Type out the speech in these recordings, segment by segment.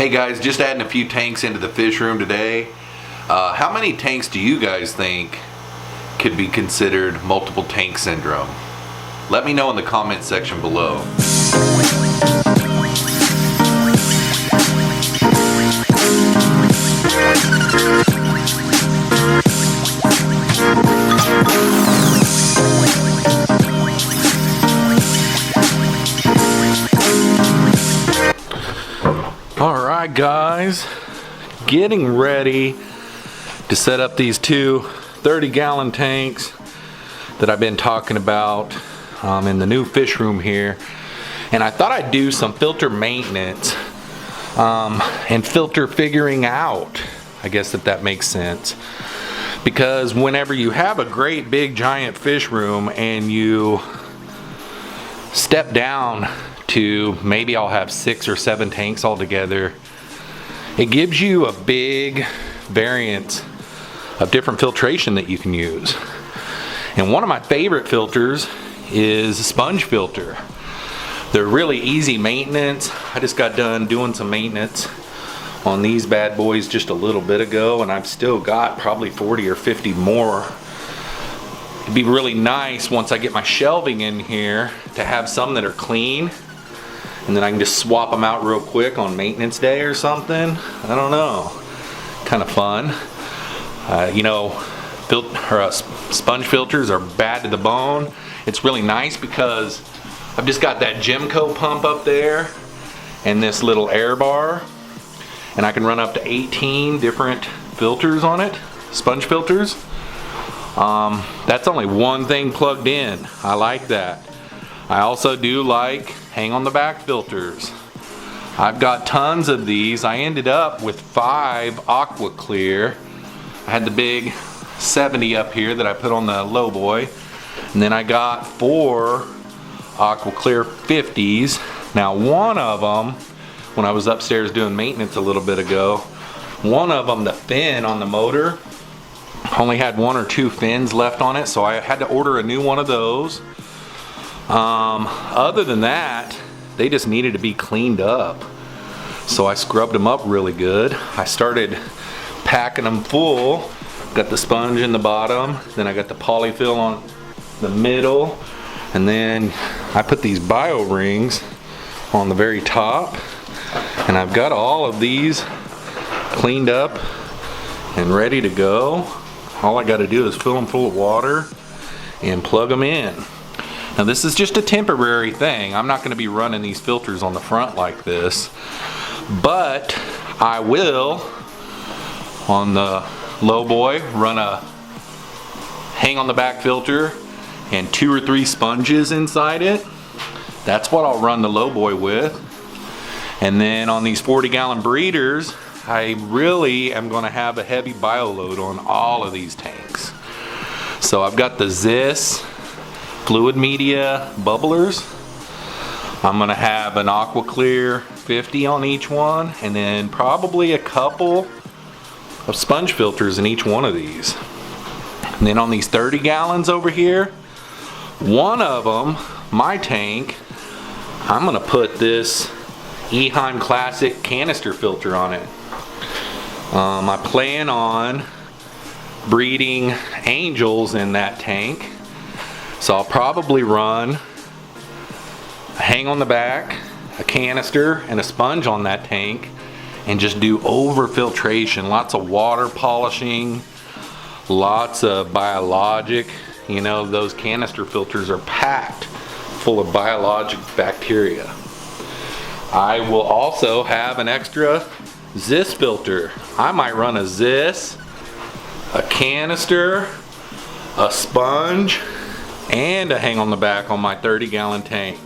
Hey guys, just adding a few tanks into the fish room today. How many tanks do you guys think could be considered multiple tank syndrome? Let me know in the comment section below. Alright guys, getting ready to set up these two 30-gallon tanks that I've been talking about in the new fish room here. And I thought I'd do some filter maintenance and filter figuring out, I guess if that makes sense. Because whenever you have a great big giant fish room and you step down to maybe I'll have 6 or 7 tanks altogether, it gives you a big variance of different filtration that you can use. And one of my favorite filters is a sponge filter. They're really easy maintenance. I just got done doing some maintenance on these bad boys just a little bit ago, and I've still got probably 40 or 50 more. It'd be really nice once I get my shelving in here to have some that are clean, and then I can just swap them out real quick on maintenance day or something. I don't know, kind of fun. You know, sponge filters are bad to the bone. It's really nice because I've just got that Gemco pump up there and this little air bar, and I can run up to 18 different filters on it, sponge filters. That's only one thing plugged in. I like that. I also do like hang on the back filters. I've got tons of these. I ended up with 5 Aqua Clear. I had the big 70 up here that I put on the low boy, and then I got 4 Aqua Clear 50s. Now one of them, when I was upstairs doing maintenance a little bit ago, one of them, the fin on the motor, only had 1 or 2 fins left on it, so I had to order a new one of those. Other than that, they just needed to be cleaned up, so I scrubbed them up really good. I started packing them full. Got the sponge in the bottom, then I got the polyfill on the middle, and then I put these bio rings on the very top, and I've got all of these cleaned up and ready to go. All I got to do is fill them full of water and plug them in. Now this is just a temporary thing. I'm not going to be running these filters on the front like this, but I will on the low boy run a hang on the back filter and 2 or 3 sponges inside it. That's what I'll run the low boy with. And then on these 40-gallon breeders, I really am going to have a heavy bio load on all of these tanks. So I've got the Zis fluid media bubblers. I'm going to have an Aqua Clear 50 on each one, and then probably a couple of sponge filters in each one of these. And then on these 30 gallons over here, one of them, my tank, I'm going to put this Eheim Classic canister filter on it. I plan on breeding angels in that tank, so I'll probably run a hang on the back, a canister, and a sponge on that tank, and just do over filtration. Lots of water polishing, lots of biologic. You know, those canister filters are packed full of biologic bacteria. I will also have an extra Zis filter. I might run a Zis, a canister, a sponge, and a hang on the back on my 30-gallon tank.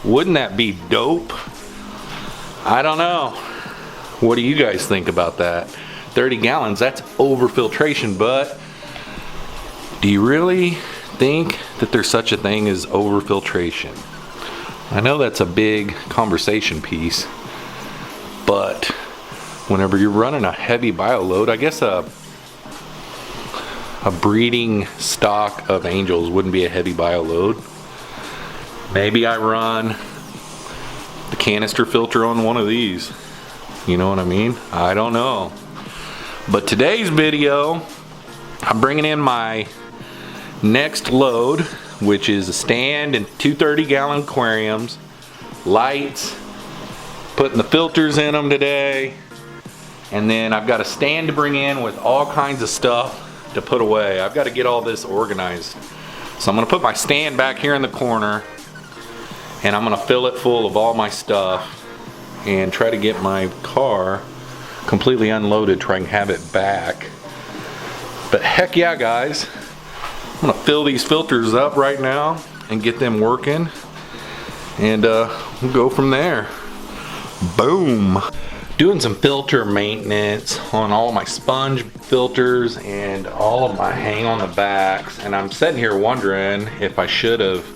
Wouldn't that be dope? I don't know. What do you guys think about that? 30 gallons, that's over filtration, but do you really think that there's such a thing as over filtration? I know that's a big conversation piece, but whenever you're running a heavy bio load, I guess a breeding stock of angels wouldn't be a heavy bio load. Maybe I run the canister filter on one of these. You know what I mean? I don't know. But today's video, I'm bringing in my next load, which is a stand and 2 30-gallon aquariums, lights, putting the filters in them today, and then I've got a stand to bring in with all kinds of stuff to put away. I've got to get all this organized. So I'm going to put my stand back here in the corner, and I'm going to fill it full of all my stuff and try to get my car completely unloaded, try and have it back. But heck yeah, guys, I'm gonna fill these filters up right now and get them working, and we'll go from there. Boom. Doing some filter maintenance on all my sponge filters and all of my hang on the backs, and I'm sitting here wondering if I should have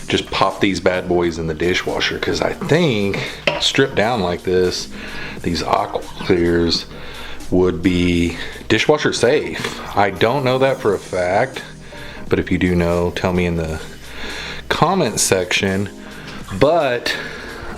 just popped these bad boys in the dishwasher, because I think stripped down like this, these aqua clears would be dishwasher safe. I don't know that for a fact, but if you do know, tell me in the comment section. But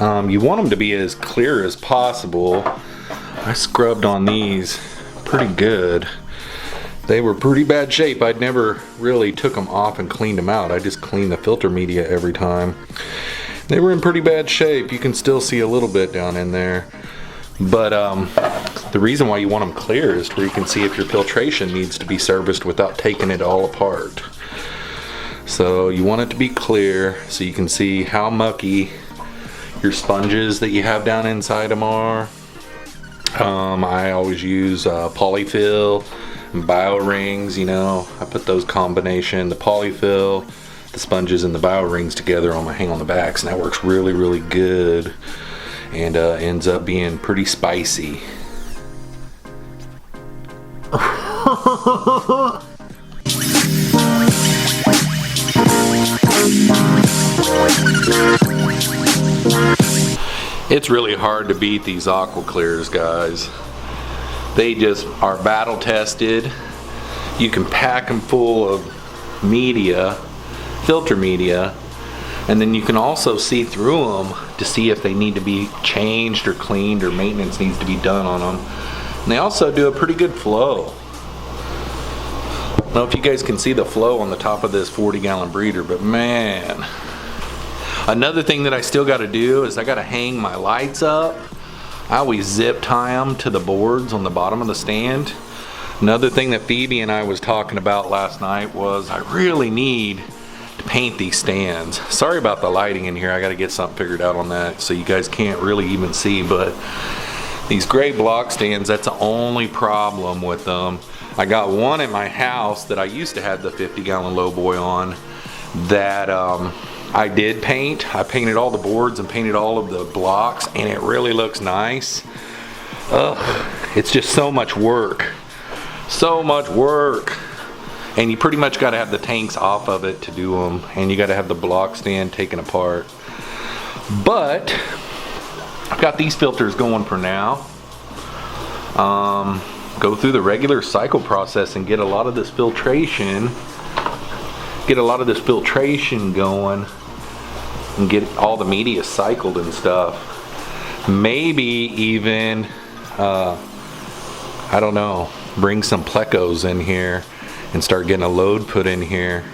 you want them to be as clear as possible. I scrubbed on these pretty good. They were pretty bad shape. I'd never really took them off and cleaned them out. I just cleaned the filter media every time. They were in pretty bad shape. You can still see a little bit down in there. But the reason why you want them clear is where you can see if your filtration needs to be serviced without taking it all apart. So you want it to be clear so you can see how mucky your sponges that you have down inside them are. I always use polyfill and bio rings. You know, I put those combination, the polyfill, the sponges, and the bio rings together on my hang on the backs, and that works really, really good, and ends up being pretty spicy. It's really hard to beat these aqua clears, guys. They just are battle tested. You can pack them full of media, filter media, and then you can also see through them to see if they need to be changed or cleaned or maintenance needs to be done on them. And they also do a pretty good flow. I don't know if you guys can see the flow on the top of this 40-gallon breeder, but man. Another thing that I still got to do is I got to hang my lights up. I always zip tie them to the boards on the bottom of the stand. Another thing that Phoebe and I was talking about last night was I really need to paint these stands. Sorry about the lighting in here. I got to get something figured out on that so you guys can't really even see, but these gray block stands, that's the only problem with them. I got one at my house that I used to have the 50-gallon lowboy on that I did paint. I painted all the boards and painted all of the blocks, and it really looks nice. It's just so much work. So much work. And you pretty much got to have the tanks off of it to do them, and you got to have the block stand taken apart. But I've got these filters going for now. Go through the regular cycle process and get a lot of this filtration going, and get all the media cycled and stuff. Maybe even I don't know, bring some plecos in here and start getting a load put in here.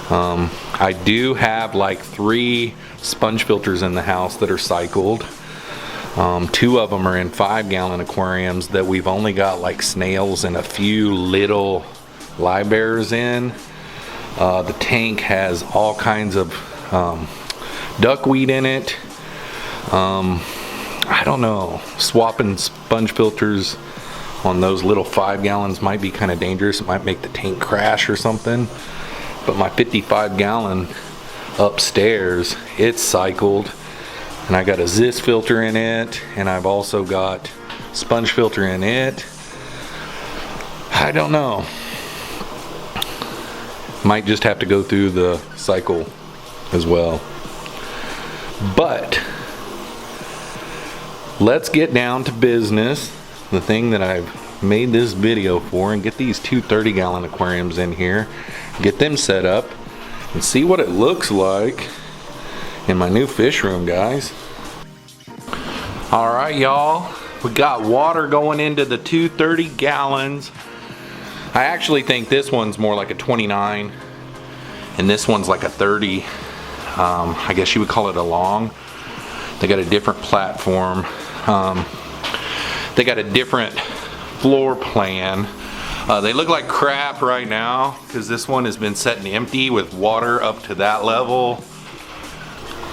I do have like 3 sponge filters in the house that are cycled. 2 of them are in 5-gallon aquariums that we've only got like snails and a few little live bears in. The tank has all kinds of duckweed in it. I don't know, swapping sponge filters on those little 5 gallons might be kind of dangerous. It might make the tank crash or something. But my 55-gallon upstairs, it's cycled, and I got a Zis filter in it, and I've also got sponge filter in it. I don't know. Might just have to go through the cycle as well. But let's get down to business, the thing that I've made this video for, and get these 2 30-gallon aquariums in here, get them set up, and see what it looks like in my new fish room, guys. All right, y'all, we got water going into the 230 gallons. I actually think this one's more like a 29 and this one's like a 30. I guess you would call it a long. They got a different platform. They got a different floor plan. They look like crap right now because this one has been sitting empty with water up to that level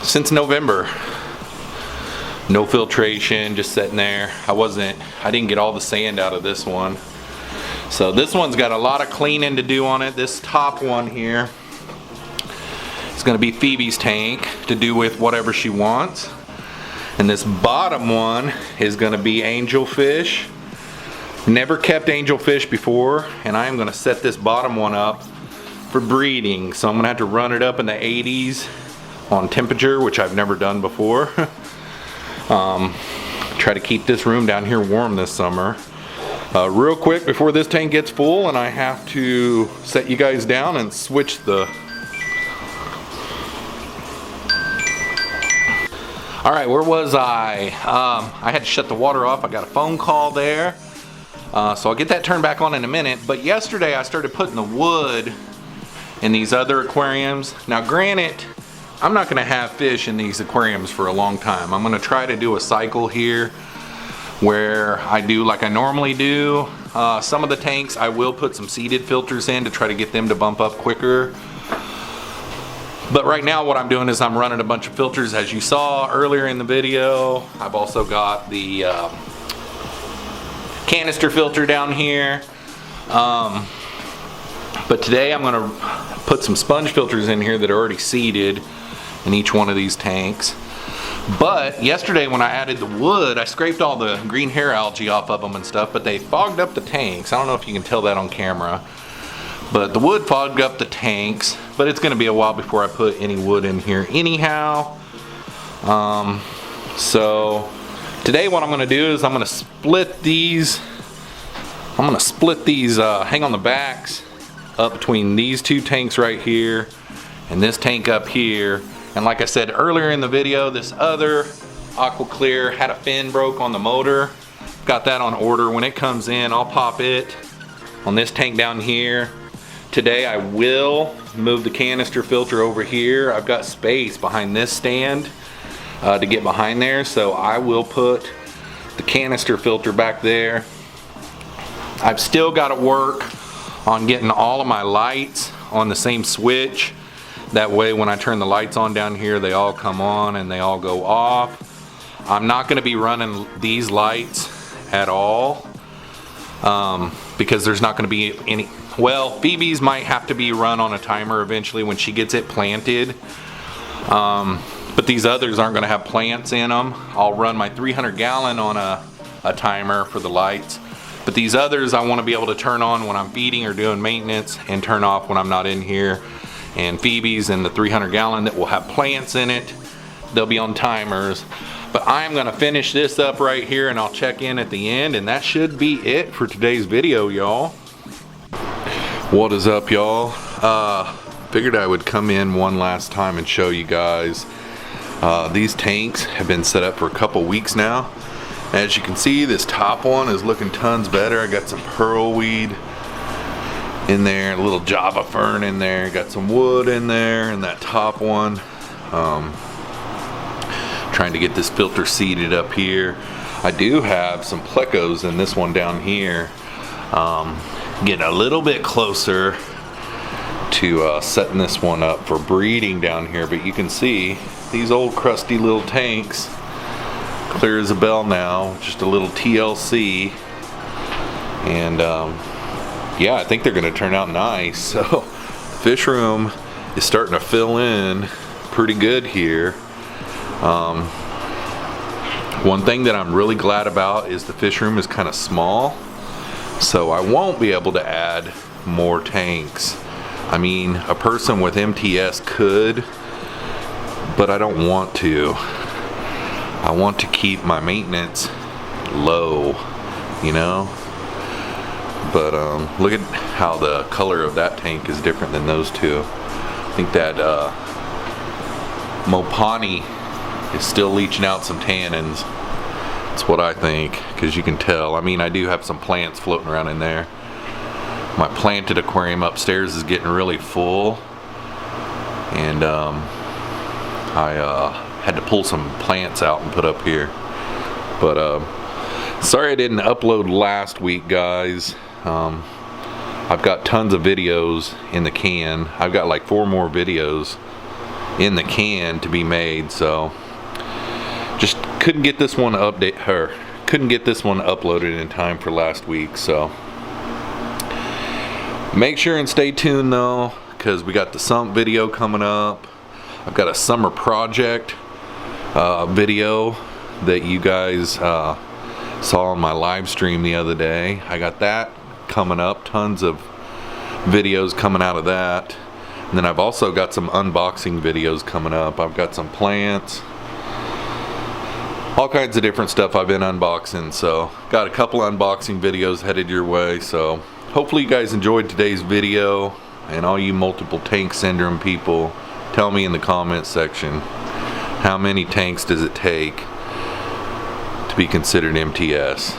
since November. No filtration, just sitting there. I didn't get all the sand out of this one. So this one's got a lot of cleaning to do on it. This top one here is gonna be Phoebe's tank to do with whatever she wants. And this bottom one is gonna be angelfish. Never kept angelfish before, and I am gonna set this bottom one up for breeding. So I'm gonna have to run it up in the 80s on temperature, which I've never done before. Try to keep this room down here warm this summer. Real quick before this tank gets full and I have to set you guys down and switch the... Alright, where was I? I had to shut the water off. I got a phone call there. So I'll get that turned back on in a minute. But yesterday I started putting the wood in these other aquariums. Now granted, I'm not gonna have fish in these aquariums for a long time. I'm gonna try to do a cycle here where I do like I normally do. Some of the tanks I will put some seeded filters in to try to get them to bump up quicker. But right now what I'm doing is I'm running a bunch of filters as you saw earlier in the video. I've also got the canister filter down here. But today I'm gonna put some sponge filters in here that are already seeded in each one of these tanks. But yesterday when I added the wood, I scraped all the green hair algae off of them and stuff, but they fogged up the tanks. I don't know if you can tell that on camera, but the wood fogged up the tanks, but it's gonna be a while before I put any wood in here anyhow. So today what I'm gonna do is I'm gonna split these hang on the backs up between these two tanks right here and this tank up here. And like I said earlier in the video, this other Aqua Clear had a fin broke on the motor. Got that on order. When it comes in, I'll pop it on this tank down here. Today I will move the canister filter over here. I've got space behind this stand to get behind there, so I will put the canister filter back there. I've still got to work on getting all of my lights on the same switch. That way when I turn the lights on down here, they all come on and they all go off. I'm not gonna be running these lights at all because there's not gonna be any, well, Phoebe's might have to be run on a timer eventually when she gets it planted. But these others aren't gonna have plants in them. I'll run my 300 gallon on a timer for the lights. But these others I wanna be able to turn on when I'm feeding or doing maintenance and turn off when I'm not in here. And Phoebe's and the 300 gallon that will have plants in it, they'll be on timers. But I'm gonna finish this up right here and I'll check in at the end, and that should be it for today's video, y'all. What is up, y'all? Figured I would come in one last time and show you guys. These tanks have been set up for a couple weeks now. As you can see, this top one is looking tons better. I got some pearlweed in there, a little java fern in there, got some wood in there, and that top one. Trying to get this filter seated up here. I do have some plecos in this one down here. Getting a little bit closer to setting this one up for breeding down here, but you can see these old crusty little tanks, clear as a bell now, just a little TLC, and yeah, I think they're gonna turn out nice. So the fish room is starting to fill in pretty good here. One thing that I'm really glad about is the fish room is kind of small, so I won't be able to add more tanks. I mean, a person with MTS could, but I don't want to. I want to keep my maintenance low, you know? But look at how the color of that tank is different than those two. I think that Mopani is still leaching out some tannins. That's what I think, because you can tell. I mean, I do have some plants floating around in there. My planted aquarium upstairs is getting really full, and I had to pull some plants out and put up here. But sorry I didn't upload last week, guys. I've got tons of videos in the can. I've got like 4 more videos in the can to be made, so just couldn't get this one couldn't get this one uploaded in time for last week. So make sure and stay tuned though, because we got the sump video coming up. I've got a summer project video that you guys saw on my live stream the other day. I got that coming up, tons of videos coming out of that. And then I've also got some unboxing videos coming up. I've got some plants, all kinds of different stuff I've been unboxing. So got a couple unboxing videos headed your way. So hopefully you guys enjoyed today's video, and all you multiple tank syndrome people, tell me in the comments section, how many tanks does it take to be considered MTS?